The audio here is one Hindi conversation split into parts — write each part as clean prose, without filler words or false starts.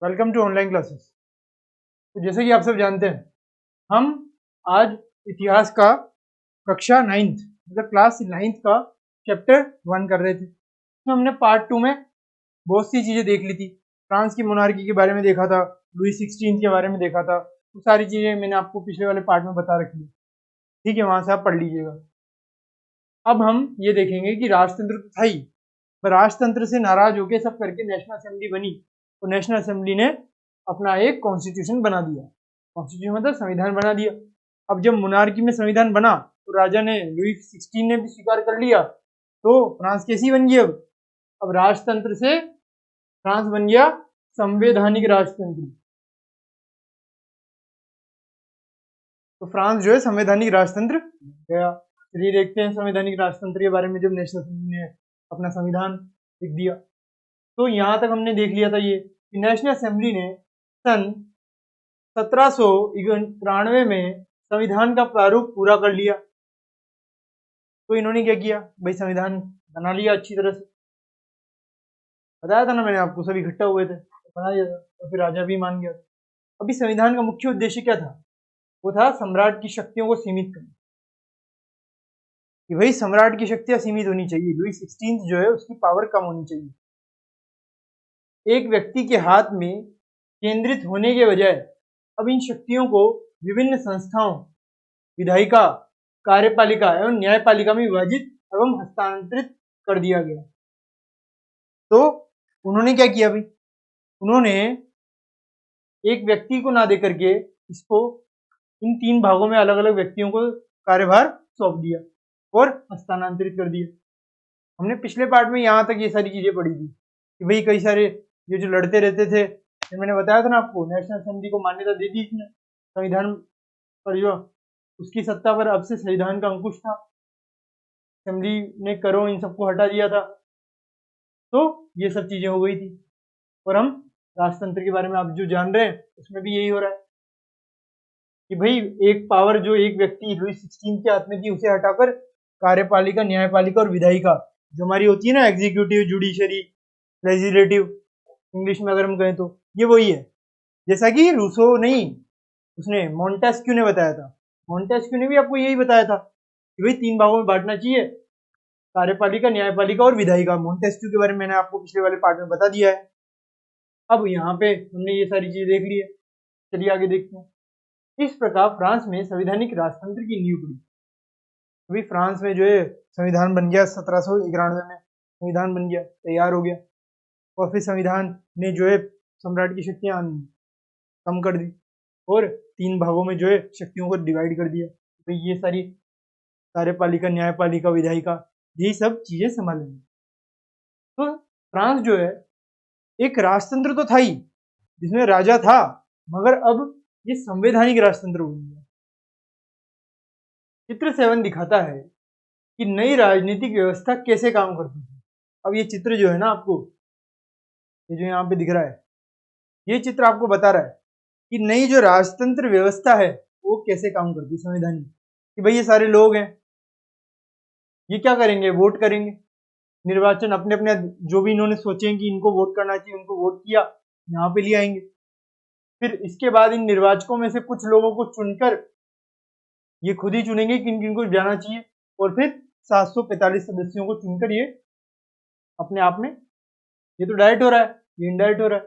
Welcome to online classes. तो जैसे कि आप सब जानते हैं, हम आज इतिहास का कक्षा 9th मतलब क्लास 9th का चैप्टर 1 कर रहे थे। तो हमने पार्ट 2 में बहुत सी चीज़ें देख ली थी। फ्रांस की मोनार्की के बारे में देखा था, लुई 16 के बारे में देखा था। वो सारी चीज़ें मैंने आपको पिछले वाले पार्ट में बता रखी है, ठीक है, वहाँ से आप पढ़ लीजिएगा। अब हम ये देखेंगे कि राजतंत्र तो था ही, पर राजतंत्र से नाराज होकर सब करके नेशनल असेंबली बनी। तो नेशनल असेंबली ने अपना एक कॉन्स्टिट्यूशन बना दिया। कॉन्स्टिट्यूशन मतलब संविधान बना दिया। अब जब मोनार्की में संविधान बना तो राजा ने लुई 16 ने भी स्वीकार कर लिया, तो फ्रांस कैसी बन गई। अब राजतंत्र से फ्रांस बन गया संवैधानिक राजतंत्र। तो फ्रांस जो है संवैधानिक राजतंत्र गया। चलिए देखते हैं संवैधानिक राजतंत्र के बारे में जब नेशनल असेंबली ने अपना संविधान लिख दिया। तो यहाँ तक हमने देख लिया था ये कि नेशनल असेंबली ने सन 1793 में संविधान का प्रारूप पूरा कर लिया। तो इन्होंने क्या किया भाई, संविधान बना लिया अच्छी तरह से। बताया था ना मैंने आपको, सब इकट्ठा हुए थे बना दिया था, तो फिर राजा भी मान गया। अभी संविधान का मुख्य उद्देश्य क्या था? वो था सम्राट की शक्तियों को सीमित करना, कि भाई सम्राट की शक्तियां सीमित होनी चाहिए। लुई 16 जो है उसकी पावर कम होनी चाहिए। एक व्यक्ति के हाथ में केंद्रित होने के बजाय अब इन शक्तियों को विभिन्न संस्थाओं, विधायिका, कार्यपालिका एवं न्यायपालिका में विभाजित एवं हस्तांतरित कर दिया गया। तो उन्होंने क्या किया भाई, उन्होंने एक व्यक्ति को ना देकर के इसको इन 3 भागों में अलग अलग व्यक्तियों को कार्यभार सौंप दिया और हस्तांतरित कर दिया। हमने पिछले पार्ट में यहाँ तक ये सारी चीजें पढ़ी थी कि भाई कई सारे ये जो लड़ते रहते थे, मैंने बताया था ना आपको, नेशनल असेंबली को मान्यता दे दी इसने संविधान पर, जो उसकी सत्ता पर अब से संविधान का अंकुश था। असेंबली ने करो इन सबको हटा दिया था, तो ये सब चीजें हो गई थी। और हम राजतंत्र के बारे में आप जो जान रहे हैं उसमें भी यही हो रहा है कि भाई एक पावर जो एक व्यक्ति लुई 16 के हाथ में थी उसे हटाकर कार्यपालिका, न्यायपालिका और विधायिका जो हमारी होती है ना, एग्जीक्यूटिव, जुडिशरी, लेजिस्लेटिव, इंग्लिश में अगर हम कहें तो ये वही है। जैसा कि रूसो नहीं, उसने मोंटेस्क्यू ने बताया था। मोंटेस्क्यू ने भी आपको यही बताया था कि भाई 3 भागों में बांटना चाहिए, कार्यपालिका, न्यायपालिका और विधायिका। मोंटेस्क्यू के बारे में मैंने आपको पिछले वाले पार्ट में बता दिया है। अब यहाँ पे हमने ये सारी चीजें देख ली है, चलिए आगे देखते हैं। इस प्रकार फ्रांस में संवैधानिक राजतंत्र की नींव पड़ी। अभी फ्रांस में जो है संविधान बन गया 1791 में, संविधान बन गया, तैयार हो गया। और फिर संविधान ने जो है सम्राट की शक्तियां कम कर दी और 3 भागों में जो है शक्तियों को डिवाइड कर दिया। तो ये सारी कार्यपालिका, न्यायपालिका, विधायिका, यही सब चीजें संभालेंगे। तो फ्रांस जो है एक राजतंत्र तो था ही, जिसमें राजा था, मगर अब ये संवैधानिक राजतंत्र बन गया। चित्र 7 दिखाता है कि नई राजनीतिक व्यवस्था कैसे काम करती थी। अब ये चित्र जो है ना आपको, ये जो यहाँ पे दिख रहा है, ये चित्र आपको बता रहा है कि नई जो राजतंत्र व्यवस्था है वो कैसे काम करती है संवैधानिक। कि भाई ये सारे लोग हैं, ये क्या करेंगे, वोट करेंगे, निर्वाचन अपने अपने जो भी इन्होंने सोचे कि इनको वोट करना चाहिए उनको वोट किया, यहाँ पे ले आएंगे। फिर इसके बाद इन निर्वाचकों में से कुछ लोगों को चुनकर ये खुद ही चुनेंगे किन किन को जाना चाहिए, और फिर 745 सदस्यों को चुनकर ये अपने आप में, ये तो डायरेक्ट हो रहा है, ये इनडायरेक्ट हो रहा है,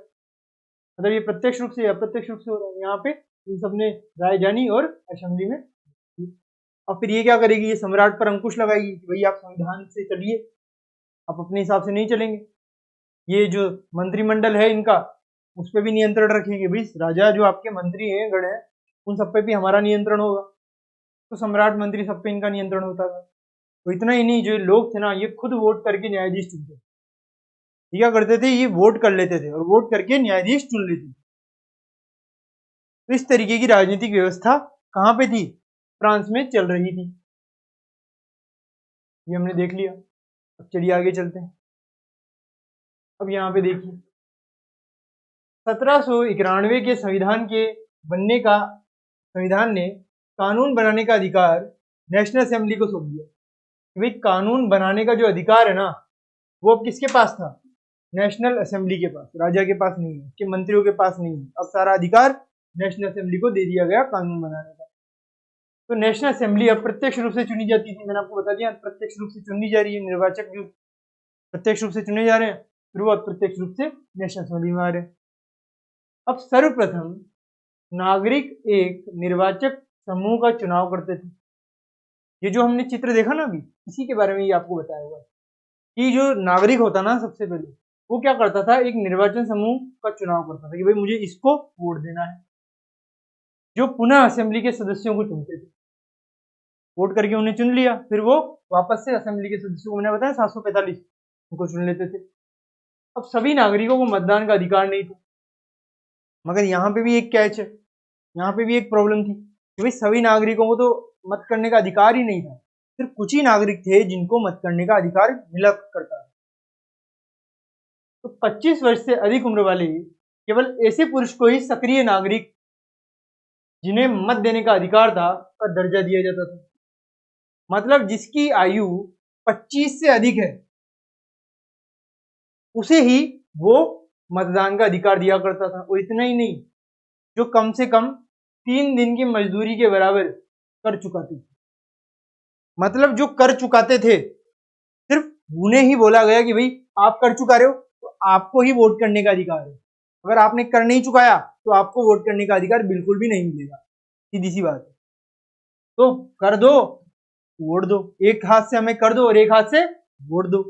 मतलब ये प्रत्यक्ष रूप से अप्रत्यक्ष रूप से हो रहा है। यहाँ पे इन सबने राय जानी और असेंबली में। अब फिर ये क्या करेगी, ये सम्राट पर अंकुश लगाएगी कि भाई आप संविधान से चलिए, आप अपने हिसाब से नहीं चलेंगे। ये जो मंत्रिमंडल है इनका, उस पर भी नियंत्रण रखेंगे। भाई राजा जो आपके मंत्री हैं, गण हैं, उन सब पे भी हमारा नियंत्रण होगा। तो सम्राट, मंत्री, सब पे इनका नियंत्रण होता था। तो इतना ही नहीं, जो लोग थे ना, ये खुद वोट करके न्यायाधीश चुनते थे। ये क्या करते थे, ये वोट कर लेते थे और वोट करके न्यायाधीश चुन लेते थे। तो इस तरीके की राजनीतिक व्यवस्था कहाँ पे थी, फ्रांस में चल रही थी। ये हमने देख लिया। अब चलिए आगे चलते हैं। अब यहाँ पे देखिए 1791 के संविधान के बनने का, संविधान ने कानून बनाने का अधिकार नेशनल असेंबली को सौंप दिया। भाई कानून बनाने का जो अधिकार है ना, वो अब किसके पास था, नेशनल असेंबली के पास, राजा के पास नहीं है, कि मंत्रियों के पास नहीं है। अब सारा अधिकार नेशनल असेंबली को दे दिया गया कानून बनाने का। तो नेशनल असेंबली अब प्रत्यक्ष रूप से चुनी जाती थी, मैंने आपको बता दिया, प्रत्यक्ष रूप से चुनी जा रही है। निर्वाचक जो प्रत्यक्ष रूप से चुने जा रहे हैं, फिर वो अप्रत्यक्ष रूप से नेशनल असेंबली में आ रहे हैं। अब सर्वप्रथम नागरिक एक निर्वाचक समूह का चुनाव करते थे। ये जो हमने चित्र देखा ना अभी, इसी के बारे में ये आपको बताया हुआ है कि जो नागरिक होता ना, सबसे पहले वो क्या करता था, एक निर्वाचन समूह का चुनाव करता था कि भाई मुझे इसको वोट देना है, जो पुनः असेंबली के सदस्यों को चुनते थे। वोट करके उन्हें चुन लिया, फिर वो वापस से असेंबली के सदस्यों को, मैंने बताया 745, उनको चुन लेते थे। अब सभी नागरिकों को मतदान का अधिकार नहीं था, मगर यहाँ पे भी एक कैच है, यहाँ पे भी एक प्रॉब्लम थी कि भाई सभी नागरिकों को तो मत करने का अधिकार ही नहीं था, सिर्फ कुछ ही नागरिक थे जिनको मत करने का अधिकार मिला करता था। तो 25 वर्ष से अधिक उम्र वाले केवल ऐसे पुरुष को ही सक्रिय नागरिक, जिन्हें मत देने का अधिकार था, का दर्जा दिया जाता था। मतलब जिसकी आयु 25 से अधिक है, उसे ही वो मतदान का अधिकार दिया करता था। और इतना ही नहीं, जो कम से कम 3 दिन की मजदूरी के बराबर कर चुकाते थे। मतलब जो कर चुकाते थे, सिर्फ उन्हें ही बोला गया कि भाई आप कर चुका रहे हो तो आपको ही वोट करने का अधिकार है। अगर आपने कर नहीं चुकाया तो आपको वोट करने का अधिकार बिल्कुल भी नहीं मिलेगा। सीधी सी बात है। तो कर दो, वोट दो, एक हाथ से हमें कर दो और एक हाथ से वोट दो।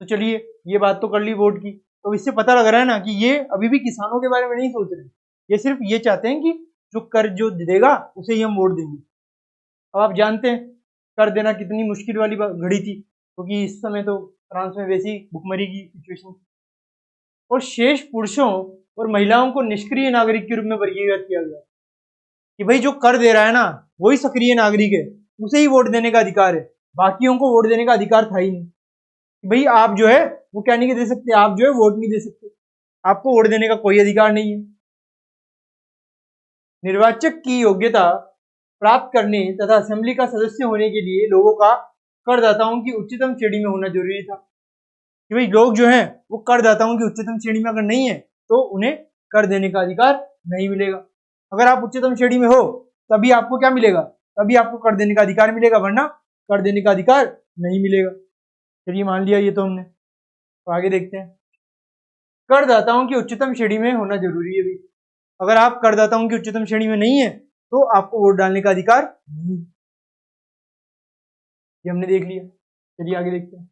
तो चलिए, ये बात तो कर ली वोट की। तो इससे पता लग रहा है ना कि ये अभी भी किसानों के बारे में नहीं सोच रहे, ये सिर्फ ये चाहते हैं कि जो कर जो देगा उसे ही हम वोट देंगे। अब आप जानते हैं कर देना कितनी मुश्किल वाली घड़ी थी, क्योंकि इस समय तो फ्रांस में वैसी भुखमरी की सिचुएशन, और शेष पुरुषों और महिलाओं को निष्क्रिय नागरिक के रूप में वर्गीकृत किया गया कि भाई जो कर दे रहा है ना वही सक्रिय नागरिक है, उसे ही वोट देने का अधिकार है, बाकियों को वोट देने का अधिकार था ही नहीं। भाई आप जो है वो क्या नहीं दे सकते, आप जो है वोट नहीं दे सकते, आपको वोट देने का कोई अधिकार नहीं है। निर्वाचक की योग्यता प्राप्त करने तथा असेंबली का सदस्य होने के लिए लोगों का करदाताओं की उच्चतम श्रेणी में होना जरूरी था कि भाई लोग जो हैं वो करदाताओं की उच्चतम श्रेणी में अगर नहीं है तो उन्हें कर देने का अधिकार नहीं मिलेगा। अगर आप उच्चतम श्रेणी में हो तभी आपको क्या मिलेगा, तभी आपको कर देने का अधिकार मिलेगा, वरना कर देने का अधिकार नहीं मिलेगा। चलिए मान लिया ये तो हमने, तो आगे देखते हैं। करदाताओं की उच्चतम श्रेणी में होना जरूरी है भाई। अगर आप करदाताओं की उच्चतम श्रेणी में नहीं है तो आपको वोट डालने का अधिकार नहीं, ये हमने देख लिया। चलिए आगे देखते हैं।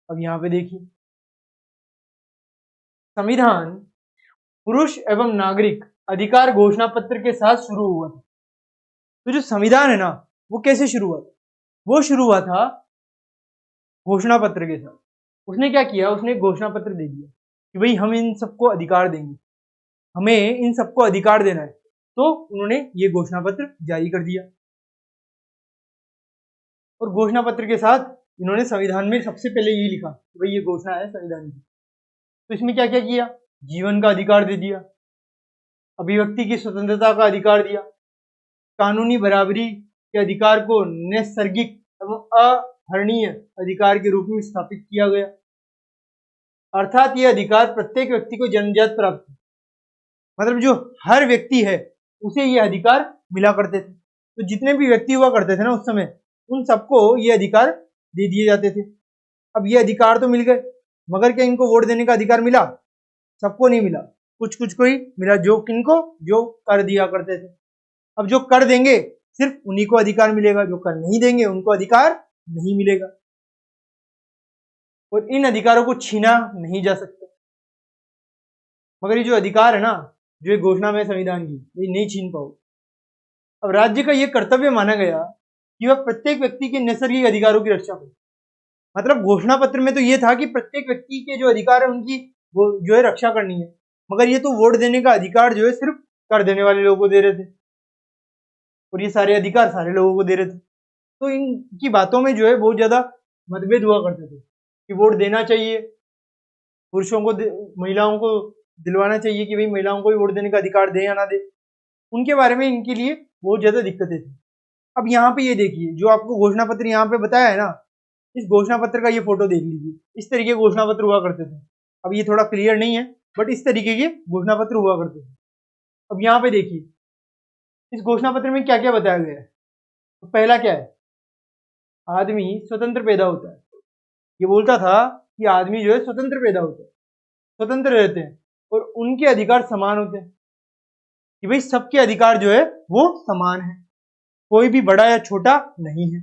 अब यहां पे देखिए, संविधान पुरुष एवं नागरिक अधिकार घोषणा पत्र के साथ शुरू हुआ था। तो जो संविधान है ना वो कैसे शुरू हुआ था, वो शुरू हुआ था घोषणा पत्र के साथ। उसने क्या किया, उसने घोषणा पत्र दे दिया कि भाई हम इन सबको अधिकार देंगे, हमें इन सबको अधिकार देना है। तो उन्होंने ये घोषणा पत्र जारी कर दिया, और घोषणा पत्र के साथ इन्होंने संविधान में सबसे पहले यही लिखा कि भाई ये घोषणा है संविधान की। तो इसमें क्या क्या किया, जीवन का अधिकार दे दिया, अभिव्यक्ति की स्वतंत्रता का अधिकार दिया, कानूनी बराबरी के अधिकार को नैसर्गिक एवं अहरणीय अधिकार के रूप में स्थापित किया गया। अर्थात यह अधिकार प्रत्येक व्यक्ति को जन्मजात प्राप्त है, मतलब जो हर व्यक्ति है उसे ये अधिकार मिला करते थे। तो जितने भी व्यक्ति हुआ करते थे ना उस समय, उन सबको ये अधिकार दे दिए जाते थे। अब ये अधिकार तो मिल गए, मगर क्या इनको वोट देने का अधिकार मिला? सबको नहीं मिला, कुछ कुछ को ही मिला, जो किनको, जो कर दिया करते थे। अब जो कर देंगे सिर्फ उन्हीं को अधिकार मिलेगा, जो कर नहीं देंगे उनको अधिकार नहीं मिलेगा, और इन अधिकारों को छीना नहीं जा सकता। मगर ये जो अधिकार है ना, जो एक घोषणा में संविधान की, ये नहीं छीन पाओ। अब राज्य का यह कर्तव्य माना गया कि वह प्रत्येक व्यक्ति के नैसर्गिक अधिकारों की रक्षा करे। मतलब घोषणा पत्र में तो ये था कि प्रत्येक व्यक्ति के जो अधिकार है उनकी वो जो है रक्षा करनी है, मगर ये तो वोट देने का अधिकार जो है सिर्फ कर देने वाले लोगों को दे रहे थे, और ये सारे अधिकार सारे लोगों को दे रहे थे। तो इनकी बातों में जो है बहुत ज्यादा मतभेद हुआ करते थे कि वोट देना चाहिए, पुरुषों को महिलाओं को दिलवाना चाहिए कि भाई महिलाओं को भी वोट देने का अधिकार दे या ना दे। उनके बारे में इनके लिए बहुत ज्यादा दिक्कतें थी। अब यहाँ पे ये देखिए, जो आपको घोषणा पत्र यहाँ पे बताया है ना, इस घोषणा पत्र का ये फोटो देख लीजिए। इस तरीके के घोषणा पत्र हुआ करते थे। अब ये थोड़ा क्लियर नहीं है, बट इस तरीके के घोषणा पत्र हुआ करते थे। अब यहाँ पे देखिए, इस घोषणा पत्र में क्या क्या बताया गया है। तो पहला क्या है, आदमी स्वतंत्र पैदा होता है। ये बोलता था कि आदमी जो है स्वतंत्र पैदा होता है, स्वतंत्र रहते हैं और उनके अधिकार समान होते हैं, कि भाई सबके अधिकार जो है वो समान है, कोई भी बड़ा या छोटा नहीं है।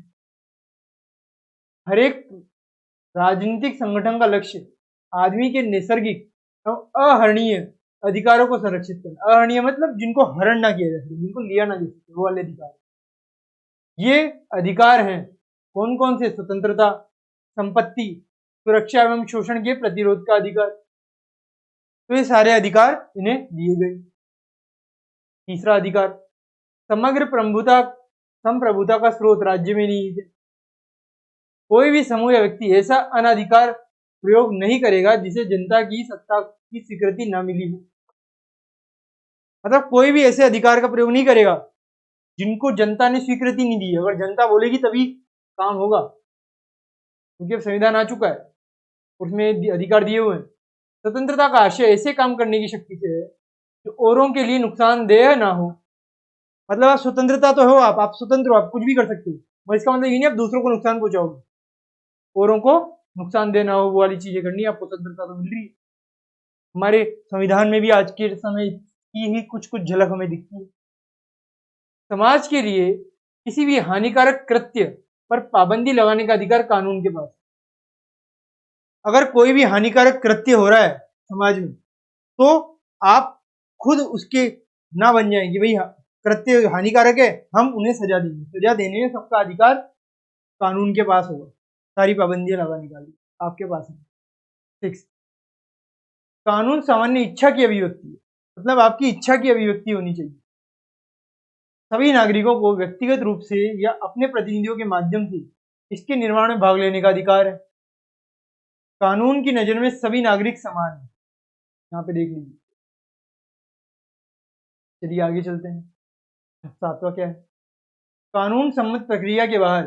हर एक राजनीतिक संगठन का लक्ष्य आदमी के नैसर्गिक एवं अहरणीय अधिकारों को संरक्षित करना। अहरणीय मतलब जिनको हरण ना किया जा सके, जिनको लिया ना जा सके, वो वाले अधिकार। ये अधिकार हैं कौन कौन से, स्वतंत्रता, संपत्ति, सुरक्षा एवं शोषण के प्रतिरोध का अधिकार। तो ये सारे अधिकार इन्हें दिए गए। तीसरा अधिकार, समग्र प्रभुता, संप्रभुता का स्रोत राज्य में नहीं है। कोई भी समूह या व्यक्ति ऐसा अनाधिकार प्रयोग नहीं करेगा जिसे जनता की सत्ता की स्वीकृति न मिली हो। मतलब कोई भी ऐसे अधिकार का प्रयोग नहीं करेगा जिनको जनता ने स्वीकृति नहीं दी। अगर जनता बोलेगी तभी काम होगा, क्योंकि अब संविधान आ चुका है, उसमें अधिकार दिए हुए हैं। स्वतंत्रता का आशय ऐसे काम करने की शक्ति से है जो औरों के लिए नुकसानदेह ना हो। मतलब आप स्वतंत्रता तो हो, आप स्वतंत्र हो, आप कुछ भी कर सकते हो, मगर इसका मतलब ये नहीं आप दूसरों को नुकसान पहुंचाओगे, औरों को नुकसान देना हो, वो वाली चीजें करनी, आपको स्वतंत्रता तो मिल रही है। हमारे संविधान में भी आज के समय की ही कुछ कुछ झलक हमें दिखती है। समाज के लिए किसी भी हानिकारक कृत्य पर पाबंदी लगाने का अधिकार कानून के पास। अगर कोई भी हानिकारक कृत्य हो रहा है समाज में, तो आप खुद उसके ना बन जाए कि भाई कृत्य हानिकारक है, हम उन्हें सजा देंगे। सजा देने में सबका अधिकार कानून के पास होगा, सारी पाबंदियां लगाने का आपके पास है। 6, कानून सामान्य इच्छा की अभिव्यक्ति है, मतलब आपकी इच्छा की अभिव्यक्ति होनी चाहिए। सभी नागरिकों को व्यक्तिगत रूप से या अपने प्रतिनिधियों के माध्यम से इसके निर्माण में भाग लेने का अधिकार है। कानून की नजर में सभी नागरिक समान है, यहाँ पे देख लीजिए। चलिए आगे चलते हैं। 7वां क्या है, कानून सम्मत प्रक्रिया के बाहर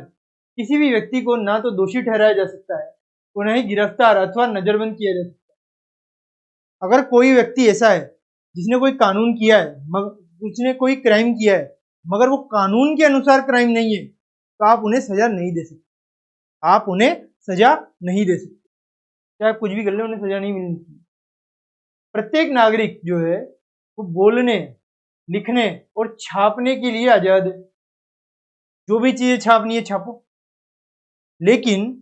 किसी भी व्यक्ति को ना तो दोषी ठहराया जा सकता है और न ही गिरफ्तार अथवा नजरबंद किया जा सकता है। अगर कोई व्यक्ति ऐसा है जिसने कोई कानून किया है, उसने कोई क्राइम किया है, मगर वो कानून के अनुसार क्राइम नहीं है, तो आप उन्हें सजा नहीं दे सकते। आप उन्हें सजा नहीं दे सकते, चाहे कुछ भी कर ले, उन्हें सजा नहीं मिलनी चाहिए। प्रत्येक नागरिक जो है वो बोलने, लिखने और छापने के लिए आजाद है। जो भी चीजें छापनी है छापो, लेकिन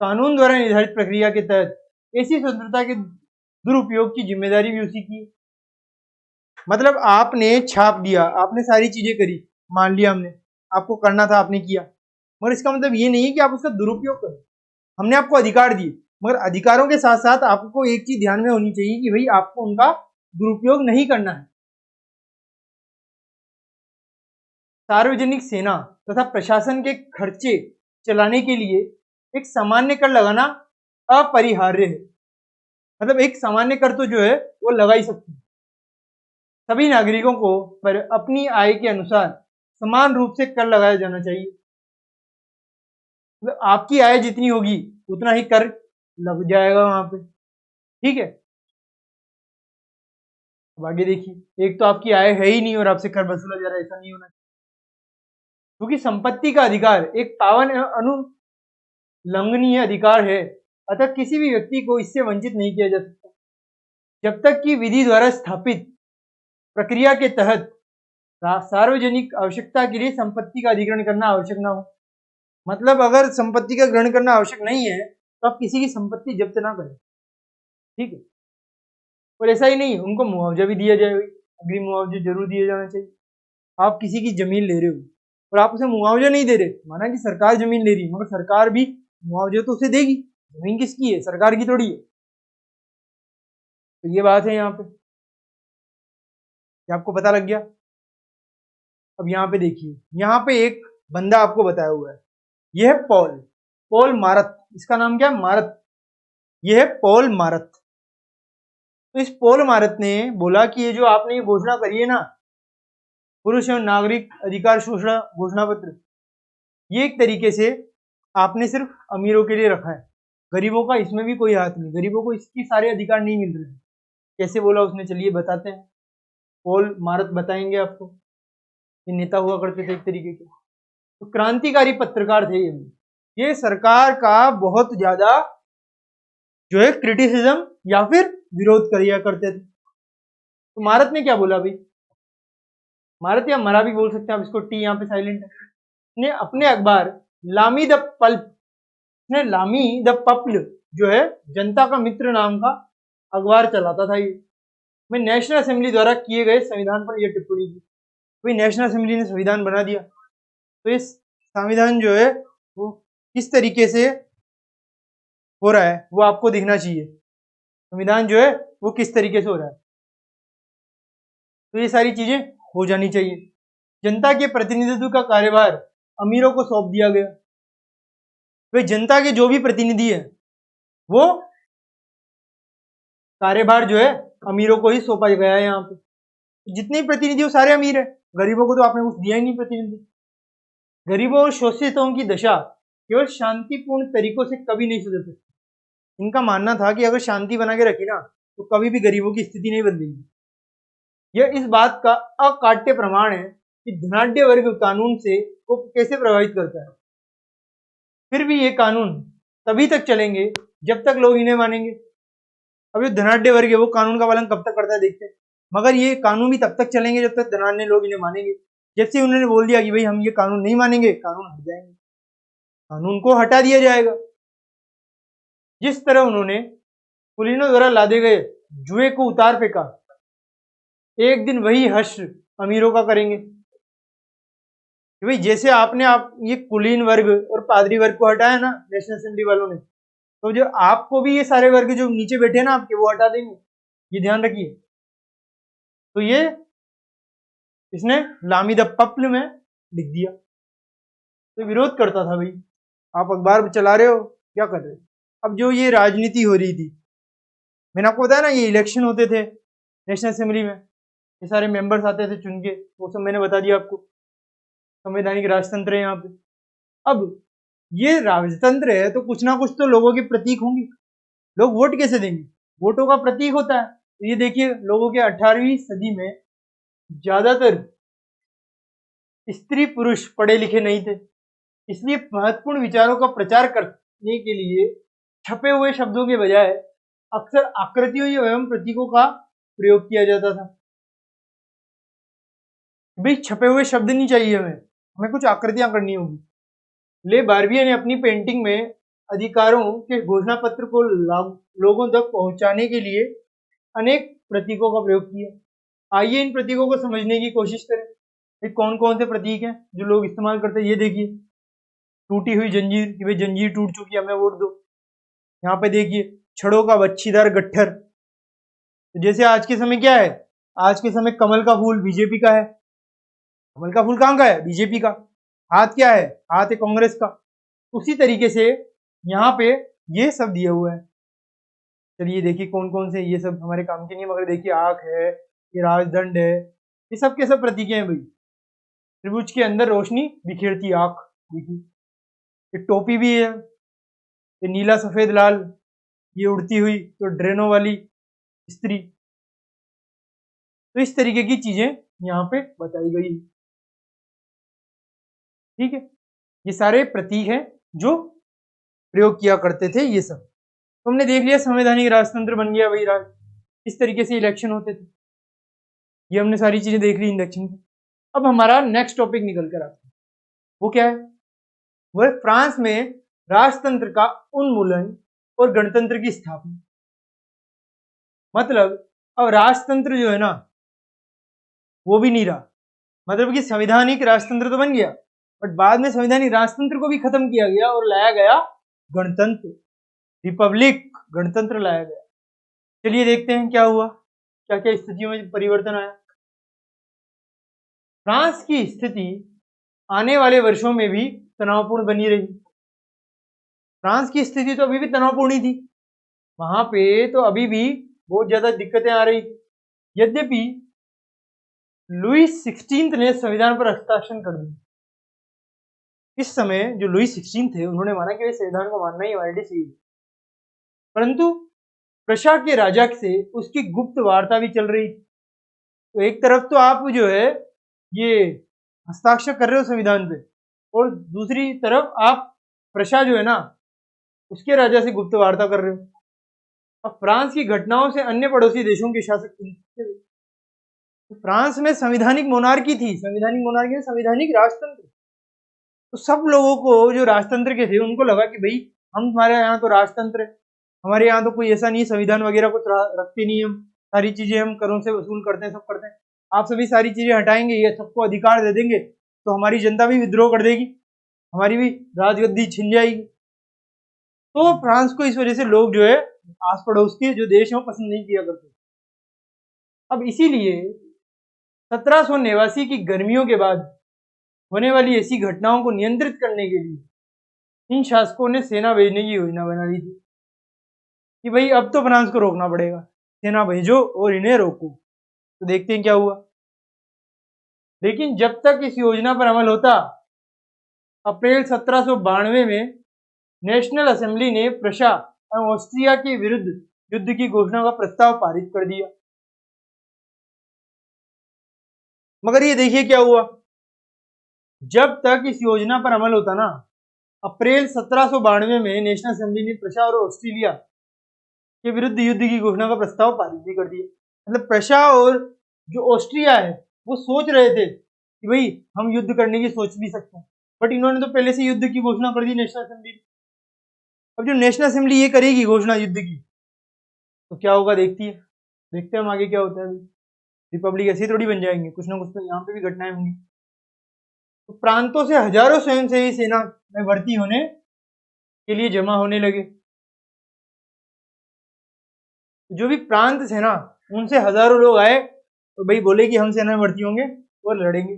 कानून द्वारा निर्धारित प्रक्रिया के तहत ऐसी स्वतंत्रता के दुरुपयोग की जिम्मेदारी भी उसी की है। मतलब आपने छाप दिया, आपने सारी चीजें करी, मान लिया हमने, आपको करना था आपने किया, मगर इसका मतलब ये नहीं है कि आप उसका दुरुपयोग करें। हमने आपको अधिकार दिए, मगर अधिकारों के साथ साथ आपको एक चीज ध्यान में होनी चाहिए कि भाई आपको उनका दुरुपयोग नहीं करना है। सार्वजनिक सेना तथा प्रशासन के खर्चे चलाने के लिए एक सामान्य कर लगाना अपरिहार्य है। मतलब एक सामान्य कर तो जो है वो लगा ही सकते हैं। सभी नागरिकों को पर अपनी आय के अनुसार समान रूप से कर लगाया जाना चाहिए। मतलब आपकी आय जितनी होगी उतना ही कर लग जाएगा वहां पे, ठीक है। अब आगे देखिए, एक तो आपकी आय है ही नहीं और आपसे कर वसूला जा रहा है, ऐसा नहीं होना चाहिए। क्योंकि संपत्ति का अधिकार एक पावन एवं अनुल्लंघनीय अधिकार है, अतः किसी भी व्यक्ति को इससे वंचित नहीं किया जा सकता जब तक कि विधि द्वारा स्थापित प्रक्रिया के तहत सार्वजनिक आवश्यकता के लिए संपत्ति का अधिग्रहण करना आवश्यक ना हो। मतलब अगर संपत्ति का ग्रहण करना आवश्यक नहीं है तो आप किसी की संपत्ति जब्त ना करें, ठीक है। और ऐसा ही नहीं, उनको मुआवजा भी दिया जाए, अग्रिम मुआवजा जरूर दिया जाना चाहिए। आप किसी की जमीन ले रहे हो और आप उसे मुआवजा नहीं दे रहे, माना कि सरकार जमीन ले रही है, मगर सरकार भी मुआवजा तो उसे देगी, जमीन किसकी है, सरकार की थोड़ी है। तो ये बात है यहाँ पे, आपको पता लग गया। अब यहाँ पे देखिए, यहाँ पे एक बंदा आपको बताया हुआ है, यह है पॉल, पॉल मारत। इसका नाम क्या है, मारत। यह है पॉल मारत। तो इस पॉल मारत ने बोला कि ये जो आपने ये घोषणा करी है ना, पुरुष एवं नागरिक अधिकार शोषण घोषणा पत्र, ये एक तरीके से आपने सिर्फ अमीरों के लिए रखा है, गरीबों का इसमें भी कोई हाथ नहीं, गरीबों को इसकी सारे अधिकार नहीं मिल रहे हैं। कैसे बोला उसने, चलिए बताते हैं। पोल मारत बताएंगे आपको। ये नेता हुआ करते थे एक तरीके के, तो क्रांतिकारी पत्रकार थे ये सरकार का बहुत ज्यादा जो है क्रिटिसिज्म या फिर विरोध किया करते थे। तो मारत ने क्या बोला भाई, मारत या मरा भी बोल सकते हैं आप इसको, टी यहाँ पे साइलेंट है, ने अपने अखबार लामी द पल्प, ने लामी द पप्ल जो है जनता का मित्र नाम का अखबार चलाता था ये, मैं नेशनल असेंबली द्वारा किए गए संविधान पर यह टिप्पणी की। भाई नेशनल असेंबली ने संविधान बना दिया, तो इस संविधान जो है वो किस तरीके से हो रहा है वो आपको दिखना चाहिए, संविधान जो है वो किस तरीके से हो रहा है, तो ये सारी चीजें हो जानी चाहिए। जनता के प्रतिनिधित्व का कार्यभार अमीरों को सौंप दिया गया। भाई जनता के जो भी प्रतिनिधि है वो कार्यभार जो है अमीरों को ही सौंपा गया है। यहाँ पे जितने प्रतिनिधि वो सारे अमीर है, गरीबों को तो आपने कुछ दिया ही नहीं प्रतिनिधि। गरीबों और शोषितों की दशा केवल शांतिपूर्ण तरीकों से कभी नहीं सुधर सकती। इनका मानना था कि अगर शांति बना के रखी ना तो कभी भी गरीबों की स्थिति नहीं बदलेगी। यह इस बात का अकाट्य प्रमाण है कि धनाढ्य वर्ग कानून से को कैसे प्रभावित करता है। फिर भी ये कानून तभी तक चलेंगे जब तक लोग इन्हें मानेंगे। अब जो धनाढ्य वर्ग है वो कानून का पालन कब तक करता है देखते हैं, मगर ये कानून भी तब तक चलेंगे जब तक धनाढ्य लोग इन्हें मानेंगे। जब से उन्होंने बोल दिया कि भाई हम ये कानून नहीं मानेंगे, कानून हट जाएंगे, कानून को हटा दिया जाएगा। जिस तरह उन्होंने कुलीनों द्वारा लादे गए जुए को उतार फेंका, एक दिन वही हश्र अमीरों का करेंगे। कि भाई जैसे आपने आप ये कुलीन वर्ग और पादरी वर्ग को हटाया ना नेशनल असेंबली वालों ने, तो जो आपको भी ये सारे वर्ग जो नीचे बैठे हैं ना आपके, वो हटा देंगे, ये ध्यान रखिए। तो ये इसने लामी द पप्ल में लिख दिया। तो विरोध करता था भाई, आप अखबार चला रहे हो क्या कर रहे हो। अब जो ये राजनीति हो रही थी, मैंने आपको बताया ना ये इलेक्शन होते थे नेशनल असेंबली में, ये सारे मेंबर्स आते थे चुन के, वो सब मैंने बता दिया आपको। संवैधानिक राजतंत्र है यहाँ पे। अब ये राजतंत्र है तो कुछ ना कुछ तो लोगों के प्रतीक होंगे। लोग वोट कैसे देंगे, वोटों का प्रतीक होता है। तो ये देखिए लोगों के 18वीं सदी में ज्यादातर स्त्री पुरुष पढ़े लिखे नहीं थे, इसलिए महत्वपूर्ण विचारों का प्रचार करने के लिए छपे हुए शब्दों के बजाय अक्सर आकृतियों एवं प्रतीकों का प्रयोग किया जाता था। भाई छपे हुए शब्द नहीं चाहिए हमें कुछ आकृतियां करनी होगी। ले बार्बिये ने अपनी पेंटिंग में अधिकारों के घोषणा पत्र को लोगों तक पहुंचाने के लिए अनेक प्रतीकों का प्रयोग किया। आइए इन प्रतीकों को समझने की कोशिश करें। ये कौन कौन से प्रतीक हैं जो लोग इस्तेमाल करते हैं। ये देखिए टूटी हुई जंजीर, कि भाई जंजीर टूट चुकी है, हमें वोट दो। यहाँ पे देखिए छड़ों का बच्छीदार गट्ठर, तो जैसे आज के समय क्या है, आज के समय कमल का फूल बीजेपी का है। कमल का फूल कहाँ का है, बीजेपी का। हाथ क्या है, हाथ है कांग्रेस का। उसी तरीके से यहाँ पे ये सब दिया हुआ है। चलिए देखिए कौन कौन से, ये सब हमारे काम के नहीं, मगर देखिए आंख है, ये राजदंड है, ये सब के सब प्रतीक हैं भाई। त्रिभुज के अंदर रोशनी बिखेरती आंख, देखिए ये टोपी भी है, ये नीला सफेद लाल, ये उड़ती हुई तो ड्रेनों वाली स्त्री। तो इस तरीके की चीजें यहाँ पे बताई गई। ठीक है, ये सारे प्रतीक हैं जो प्रयोग किया करते थे ये सब। तो हमने देख लिया संवैधानिक राजतंत्र बन गया वही राज, इस तरीके से इलेक्शन होते थे। ये हमने सारी चीजें देख ली इलेक्शन की। अब हमारा नेक्स्ट टॉपिक निकल कर आता है, वो क्या है, वो है फ्रांस में राजतंत्र का उन्मूलन और गणतंत्र की स्थापना। मतलब अब राजतंत्र जो है ना वो भी नहीं रहा, मतलब कि संवैधानिक राजतंत्र तो बन गया, बट बाद में संवैधानिक राजतंत्र को भी खत्म किया गया और लाया गया गणतंत्र, रिपब्लिक, गणतंत्र लाया गया। चलिए देखते हैं क्या हुआ, क्या क्या स्थितियों में परिवर्तन आया। फ्रांस की स्थिति आने वाले वर्षों में भी तनावपूर्ण बनी रही। फ्रांस की स्थिति तो अभी भी तनावपूर्ण ही थी, वहां पे तो अभी भी बहुत ज्यादा दिक्कतें आ रही थी। यद्यपि लुई 16 ने संविधान पर हस्ताक्षर कर दिया। इस समय जो लुई 16 थे उन्होंने माना कि संविधान को मानना ही हमारे लिए सही है, परंतु प्रशा के राजा से उसकी गुप्त वार्ता भी चल रही थी। तो एक तरफ तो आप जो है ये हस्ताक्षर कर रहे हो संविधान पे, और दूसरी तरफ आप प्रशा जो है ना उसके राजा से गुप्त वार्ता कर रहे हो। अब फ्रांस की घटनाओं से अन्य पड़ोसी देशों के शासक तो फ्रांस में संविधानिक मोनार्की थी, संविधानिक मोनार्की में संविधानिक राजतंत्र। तो सब लोगों को जो राजतंत्र के थे उनको लगा कि भाई हम हमारे यहाँ तो राजतंत्र है, हमारे यहाँ तो कोई ऐसा नहीं संविधान वगैरह कुछ रखते नहीं, हम सारी चीजें हम करों से वसूल करते हैं, सब करते हैं। आप सभी सारी चीजें हटाएंगे, ये सबको अधिकार दे देंगे तो हमारी जनता भी विद्रोह कर देगी, हमारी भी राजगद्दी छिन जाएगी। तो फ्रांस को इस वजह से लोग जो है आस पड़ोस के जो देश है वो पसंद नहीं किया करते। अब इसीलिए 1789 की गर्मियों के बाद होने वाली ऐसी घटनाओं को नियंत्रित करने के लिए इन शासकों ने सेना भेजने की योजना बना ली थी कि भाई अब तो फ्रांस को रोकना पड़ेगा, सेना भेजो और इन्हें रोको। तो देखते हैं क्या हुआ। लेकिन जब तक इस योजना पर अमल होता, अप्रैल 1792 में नेशनल असेंबली ने प्रशा और ऑस्ट्रिया के विरुद्ध युद्ध की घोषणा का प्रस्ताव पारित कर दिया। मगर ये देखिए क्या हुआ, जब तक इस योजना पर अमल होता ना, अप्रैल 1792 में नेशनल असेंबली ने प्रशा और ऑस्ट्रेलिया के विरुद्ध युद्ध की घोषणा का प्रस्ताव पारित भी कर दिया। मतलब प्रशा और जो ऑस्ट्रिया है वो सोच रहे थे कि भाई हम युद्ध करने की सोच भी सकते हैं, बट इन्होंने तो पहले से युद्ध की घोषणा कर दी नेशनल असेंबली। अब जो नेशनल असेंबली ये करेगी घोषणा युद्ध की, तो क्या होगा देखते हैं हम आगे क्या होता है। रिपब्लिक ऐसी थोड़ी बन जाएंगे, कुछ ना कुछ तो यहाँ पे भी घटनाएं होंगी। तो प्रांतों से हजारों स्वयंसेवी सेना में भर्ती होने के लिए जमा होने लगे। जो भी प्रांत थे ना उनसे हजारों लोग आए, तो भाई बोले कि हम सेना में भर्ती होंगे और लड़ेंगे।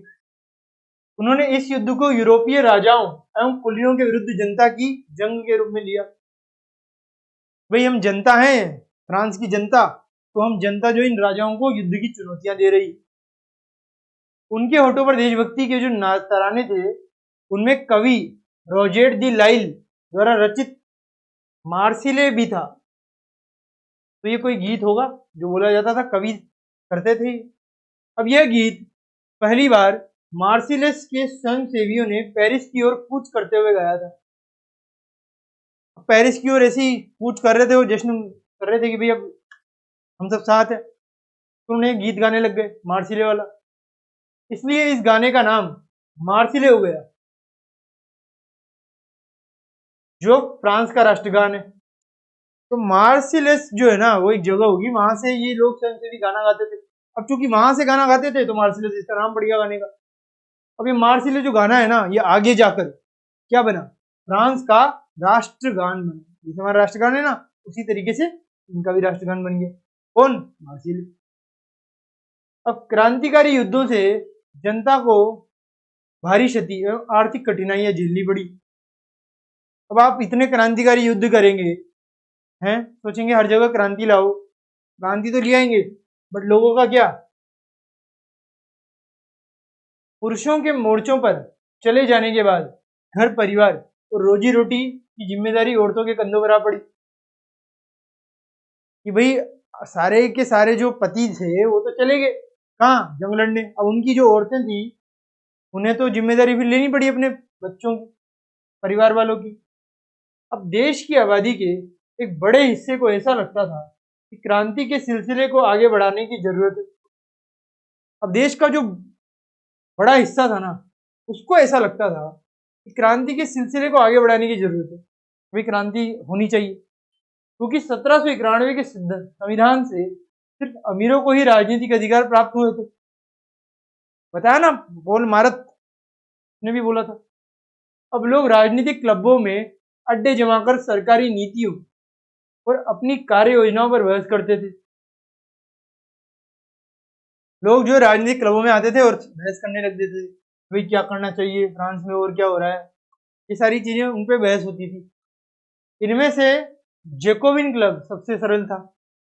उन्होंने इस युद्ध को यूरोपीय राजाओं एवं कुलियों के विरुद्ध जनता की जंग के रूप में लिया। भाई हम जनता हैं, फ्रांस की जनता, तो हम जनता जो इन राजाओं को युद्ध की चुनौतियां दे रही। उनके होठों पर देशभक्ति के जो तराने थे उनमें कवि रोजेट दी लाइल द्वारा रचित मार्सिले भी था। तो ये कोई गीत होगा जो बोला जाता था, कवि करते थे। अब यह गीत पहली बार मार्सिलेस के स्वयंसेवियों ने पेरिस की ओर कूच करते हुए गाया था। पेरिस की ओर ऐसी कूच कर रहे थे, वो जश्न कर रहे थे कि भाई अब हम सब साथ है, तो उन्हें गीत गाने लग गए मार्सिले वाला। इसलिए इस गाने का नाम मार्सिले हो गया, जो फ्रांस का राष्ट्रगान है। तो मार्सिलेस जो है ना वो एक जगह होगी, वहां से ये लोग स्वयंसेवी गाना गाते थे। अब चूंकि वहां से गाना गाते थे तो मार्सिलेस इसका नाम पड़ गया गाने का। अब ये मार्सिले जो गाना है ना ये आगे जाकर क्या बना, फ्रांस का राष्ट्रगान बना। जैसे हमारा राष्ट्रगान है ना उसी तरीके से इनका भी राष्ट्रगान बन गया। कौन, मार्सिले। अब क्रांतिकारी युद्धों से जनता को भारी क्षति एवं आर्थिक कठिनाइयां झेलनी पड़ी। अब आप इतने क्रांतिकारी युद्ध करेंगे हैं, सोचेंगे हर जगह क्रांति लाओ, क्रांति तो ले आएंगे, बट लोगों का क्या। पुरुषों के मोर्चों पर चले जाने के बाद घर परिवार और रोजी रोटी की जिम्मेदारी औरतों के कंधों पर आ पड़ी कि भाई सारे के सारे जो पति थे वो तो चले गए कहाँ, जंग लड़ने। अब उनकी जो औरतें थी उन्हें तो जिम्मेदारी भी लेनी पड़ी अपने बच्चों की, परिवार वालों की। अब देश की आबादी के एक बड़े हिस्से को ऐसा लगता था कि क्रांति के सिलसिले को आगे बढ़ाने की जरूरत है। अब देश का जो बड़ा हिस्सा था ना उसको ऐसा लगता था कि क्रांति के सिलसिले को आगे बढ़ाने की जरूरत है, भाई क्रांति होनी चाहिए। क्योंकि 1791 के संविधान से सिर्फ अमीरों को ही राजनीतिक अधिकार प्राप्त हुए थे। बताया ना, पॉल मारत ने भी बोला था। अब लोग राजनीतिक क्लबों में अड्डे जमाकर सरकारी नीतियों और अपनी कार्य योजनाओं पर बहस करते थे। लोग जो राजनीतिक क्लबों में आते थे और बहस करने लग देते थे, भाई क्या करना चाहिए फ्रांस में और क्या हो रहा है, ये सारी चीजें उन पे बहस होती थी। इनमें से जेकोबिन क्लब सबसे सरल था,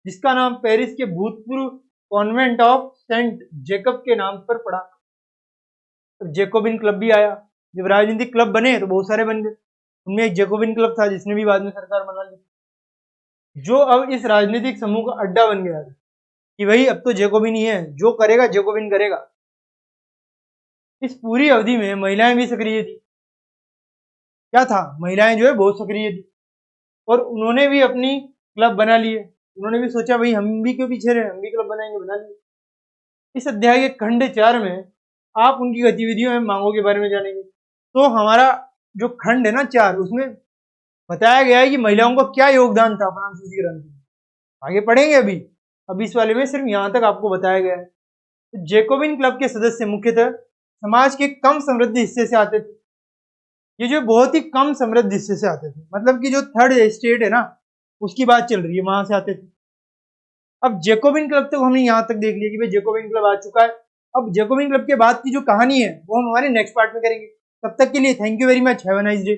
जिसका नाम पेरिस के भूतपूर्व कॉन्वेंट ऑफ सेंट जेकब के नाम पर पड़ा। तो जेकोबिन क्लब भी आया। जब राजनीतिक क्लब बने तो बहुत सारे बन गए, उनमें एक जेकोबिन क्लब था जिसने भी बाद में सरकार बना ली, जो अब इस राजनीतिक समूह का अड्डा बन गया था कि भाई अब तो जेकोबिन ही है, जो करेगा जेकोबिन करेगा। इस पूरी अवधि में महिलाएं भी सक्रिय थी। क्या था, महिलाएं जो है बहुत सक्रिय थी और उन्होंने भी अपनी क्लब बना लिए। उन्होंने भी सोचा भाई हम भी क्यों पीछे रहे, हम भी क्लब बनाएंगे, बना लिए। इस अध्याय के खंड 4 में आप उनकी गतिविधियों एवं मांगों के बारे में जानेंगे। तो हमारा जो खंड है ना 4, उसमें बताया गया है कि महिलाओं का क्या योगदान था फ्रांसीसी क्रांति में। आगे पढ़ेंगे अभी इस वाले में सिर्फ यहां तक आपको बताया गया है। तो जेकोबिन क्लब के सदस्य मुख्यतः समाज के कम समृद्ध हिस्से से आते थे। ये जो बहुत ही कम समृद्ध हिस्से से आते थे, मतलब कि जो थर्ड स्टेट है ना उसकी बात चल रही है, वहां से आते थे। अब जेकोबिन क्लब तक हमने यहां तक देख लिया कि भाई जेकोबिन क्लब आ चुका है। अब जेकोबिन क्लब के बाद की जो कहानी है वो हम हमारे नेक्स्ट पार्ट में करेंगे। तब तक के लिए thank you very much, have a nice day.